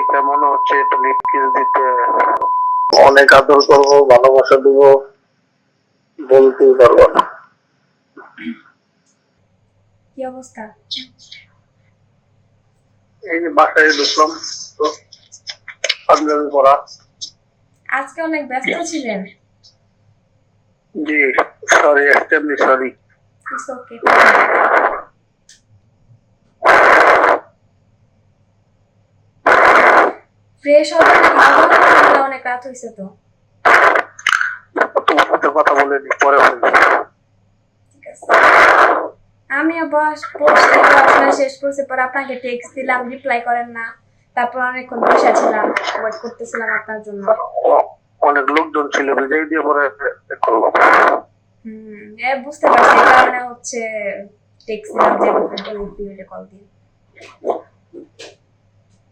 দেখে মনে হচ্ছে এটা লিপ কিস দিতে অনেক আদর করবো, ভালোবাসা দিব, বলতেই পারবো না। কি অবস্থা? এই যে বাসায় ঢুকলাম তো পাঞ্জাবি পরা। আজকে অনেক ব্যস্ত ছিলেন। জি sorry, extremely sorry. It's okay. Fresh হবে না, খাওয়া দাওয়া করলে অনেক রাত হয়েছে তো। তোমার সাথে কথা বলে নি, পরে বলবো। ঠিক আছে। আমি পড়ছি, পড়াশোনা শেষ করছি, পর আপনাকে টেক্সট দিলাম, রিপ্লাই করেন না। তারপর অনেকক্ষণ বসে ছিলাম, ওয়েট করতেছিলাম আপনার জন্য। অনেক লোকজন ছিল, বিজয় দিয়ে পরে করলাম। বুঝতে পারছি, এই কারণে হচ্ছে টেক্সট দিলাম যে ভিডিও কল দিয়ে।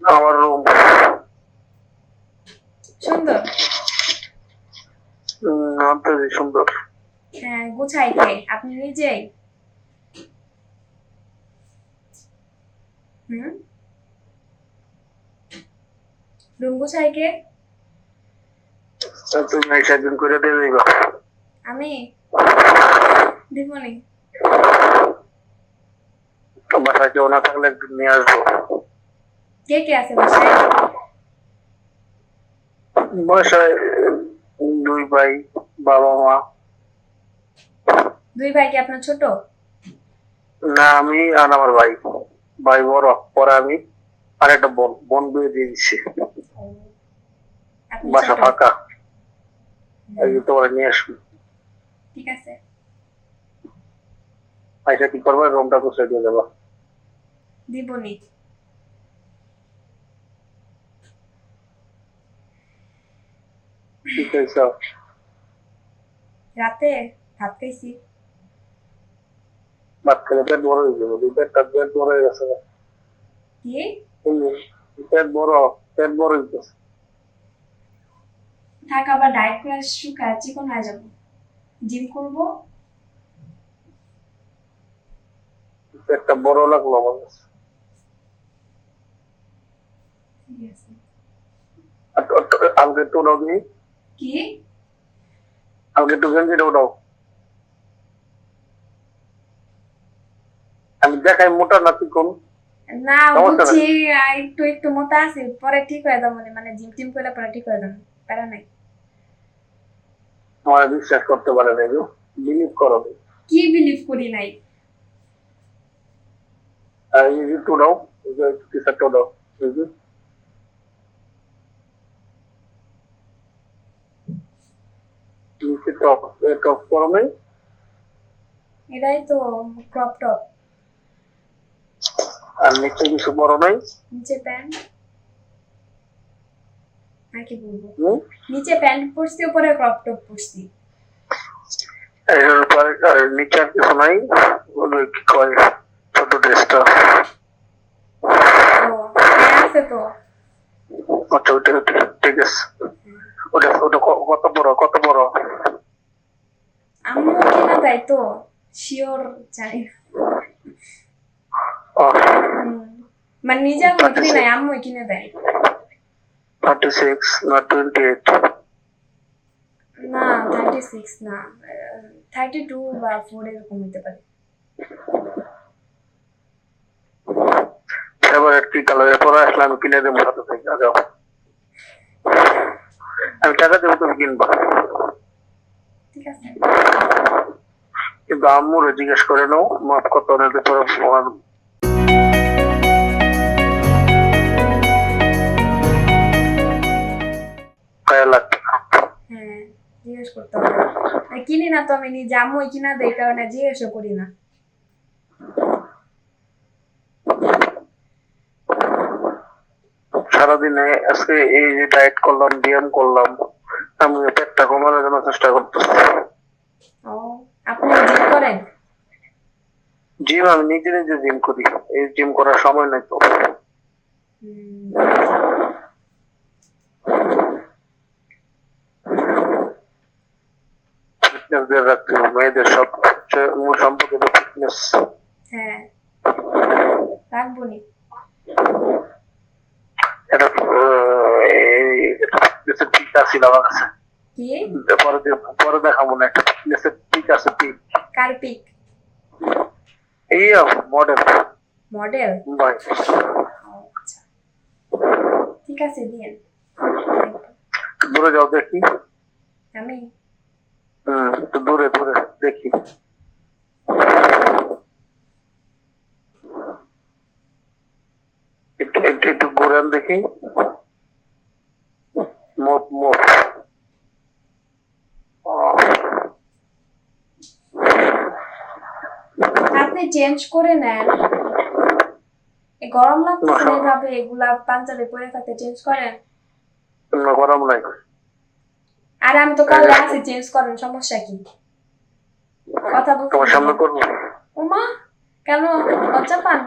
আমার রুম সুন্দর। নামটা সুন্দর। হ্যাঁ, গুছাই কে? আপনি নিজেই? রুম গুছাই কে? তুমি একদিন করে দিয়ে দিবা। আমি দিবনি। বাসায় কেউ না থাকলে একদিন নিয়ে আসবো। কে কে আছে বাসায়? বাসায় 2 ভাই, বাবা মা। 2 ভাই কি আপনার ছোট? না, আমি আর আমার ভাই। ভাই বড়, পরে আমি আর একটা বোন বিয়ে দিয়ে দিচ্ছি। বাসা ফাঁকা, তোমার নিয়ে আসবো। ঠিক আছে। পয়সা কি করবো, রুমটা গুছিয়ে দিয়ে দেবো। দিবনি। কি খাইছো? রাতে ভাত খাইছি। ভাত খেলে পেট বড় হয়ে যাবে, পেট বড় হয়ে গেছে। কি? পেট বড় হয়ে গেছে। থাক, আবার ডায়েট করে শুকায় চিকন হয়ে যাবো। জিম করবো। পেটটা বড় লাগলো আমার কাছে। আমাকে একটু উঠাও দিই। কি? আমাকে একটু গেঞ্জিটা উঠাও। আমি দেখাই মোটা না চিকন? না বুঝছি, একটু একটু মোটা আছে, পরে ঠিক হয়ে যাবো, মানে জিম টিম করলে পরে ঠিক হয়ে যাবো, প্যারা নাই। আমার বিশ্বাস করতে পারে না, বিলিভ করো। কি বিলিভ করি নাই? একটু উঠাও, টি শার্টটা উঠাও। টপ করো নাই? এটাই তো ক্রপ টপ। আর নিচে কিছু পরো নাই? নিচে প্যান্ট। আর কি বলবো, নিচে প্যান্ট পরছি, উপরে ক্রপ টপ পরছি। নিচে আর কিছু নাই? কি কয় ছোট ড্রেসটা? আছে তো। আচ্ছা, ওটা ঠিক আছে। ওটা ওটা কত বড়? আম্মু কিনা দেয় তো, শিওর জানি না। মানে নিজে আমি কিনে নাই, আম্মু কিনে দেয়। 36 না 28? না 36 না, 32 বা 4 এরকম হতে পারে। ফেভারিট কি কালার পরে আসলে আমি কিনে দেবো সাথে থেকে। যাও, আমি টাকা দেবো, তুমি কিনবা। ঠিক আছে। কিন্তু আম্মুরে জিজ্ঞেস করে নাও মাপ কত, নাহলে তোরা গায়ে লাগবে। হ্যাঁ, জিজ্ঞেস করতে হবে। কিনি না তো আমি নিজে, আম্মু কিনা দেয়, কারণে জিজ্ঞেসও করি না। সারাদিনে আজকে এই যে ডায়েট করলাম, ব্যায়াম করলাম, আমি পেটটা কমানোর জন্য চেষ্টা করতেছি। ও, আপনি জিম করেন? জিম আমি নিজে নিজে জিম করি, এই জিম করার সময় নাই তো। ফিটনেস দিয়ে রাখতে হবে, মেয়েদের সবচেয়ে মূল সম্পদ হলো ফিটনেস। হ্যাঁ, রাখবো নি। এটা আছিল আমার কাছে, কি পরে দেখাবো না, একটা ফিটনেসের পিক আছে, পিক কার পিক? এই মডেল মডেল? ভাই। আচ্ছা ঠিক আছে দিয়েন। দূরে যাও দেখি। আমি একটু দূরে দূরে দেখি। একটু একটু একটু ঘুরেন দেখি। Move move. আপনি চেঞ্জ করে নেন। এই গরম লাগতেছে না এইভাবে এগুলা পাঞ্জাবি পরে থাকতে, চেঞ্জ করেন। গরম নাই। আর আমি তো কাল আছি, চেঞ্জ করেন, সমস্যা কি? কথা বলতে তোমার সামনে করবো। ওমা কেন লজ্জা পান?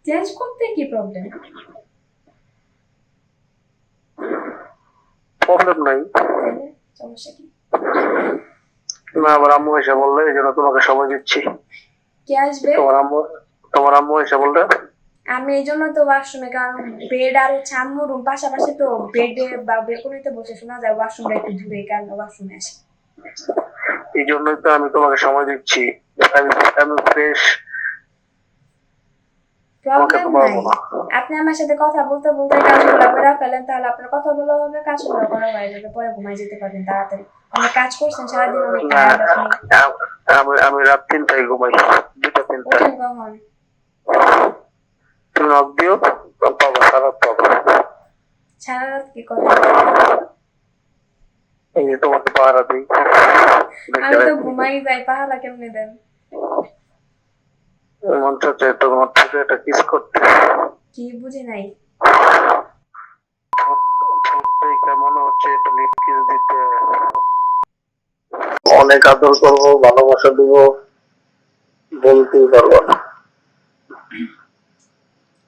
চেঞ্জ করতে কি প্রবলেম? প্রবলেম নাই, তাইলে সমস্যা কি? না আবার আম্মু এসে বললে এই জন্য তোমাকে সময় দিচ্ছি। কে আসবে? তোমার আম্মু এসে বললে। আমি এই জন্য তো ওয়াশরুমে, কারণ বেড আর হচ্ছে আম্মুর রুম পাশাপাশি, তো বেডে বা বেলকনিতে বসে শোনা যায়, ওয়াশরুমটা একটু দূরে, এই কারণে ওয়াশরুমে আসি। এই জন্যই তো আমি তোমাকে সময় দিচ্ছি। আমি ফ্রেশ। প্রবলেম নাই, আপনি আমার সাথে কথা বলতে বলতে কাজগুলো করে ফেলেন, তাহলে আপনার কথা বলা হবে, কাজগুলো করা হয়ে যাবে, পরে ঘুমাই যেতে পারবেন তাড়াতাড়ি। অনেক কাজ করছেন সারাদিন, অনেক টায়ার্ড আপনি। আমি রাত 3টায় ঘুমাই, 2টা 3টা। উঠেন কখন? তুমি নক দিও, পাবা, সারা পাবা। সারা রাত কি করেন? এই যে তোমাকে পাহারা দিই। আমি তো ঘুমাই যাই, পাহারা কেমনে দেন? মন চাচ্ছে তোমার থেকে একটা কিস করতে। কি বুঝি নাই? কেমন হচ্ছে একটা লিপ কিস দিতে। অনেক আদর করবো, ভালোবাসা দিব, বলতেই পারবো না।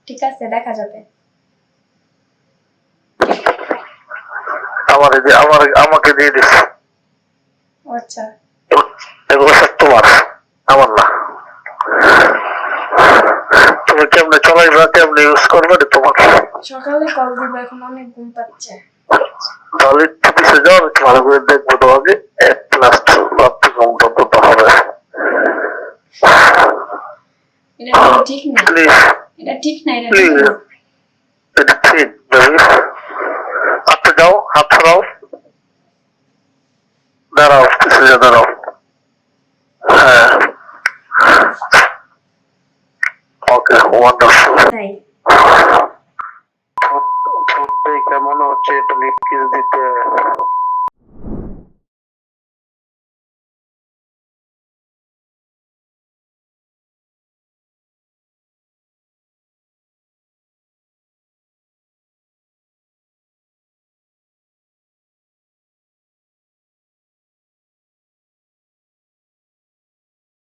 ঠিক আছে, দেখা যাবে। আমাকে দিয়ে দিস। আচ্ছা এগুলো সব তোমার, আমার না। তুমি কেমনে চলাইবা, কেমনে ইউজ করবে এটা তোমার। সকালে কল দিব, এখন অনেক ঘুম পাচ্ছে। তাহলে একটু পিছিয়ে যাও, একটু ভালো করে দেখবো তোমাকে। এক প্লাস রাত্রে ঘুমটা তো হবে। এটা কিন্তু ঠিক না, প্লিজ এটা ঠিক না, এটা ঠিক প্লিজ, না। এটা ঠিক বেবি। হাতে যাও, হাত ছড়াও, দাঁড়াও, পিছিয়ে দাঁড়াও। হ্যাঁ, ওকে, ওয়ান্ডারফুল। নাই কেমন হচ্ছে একটা লিপ কিস দিতে।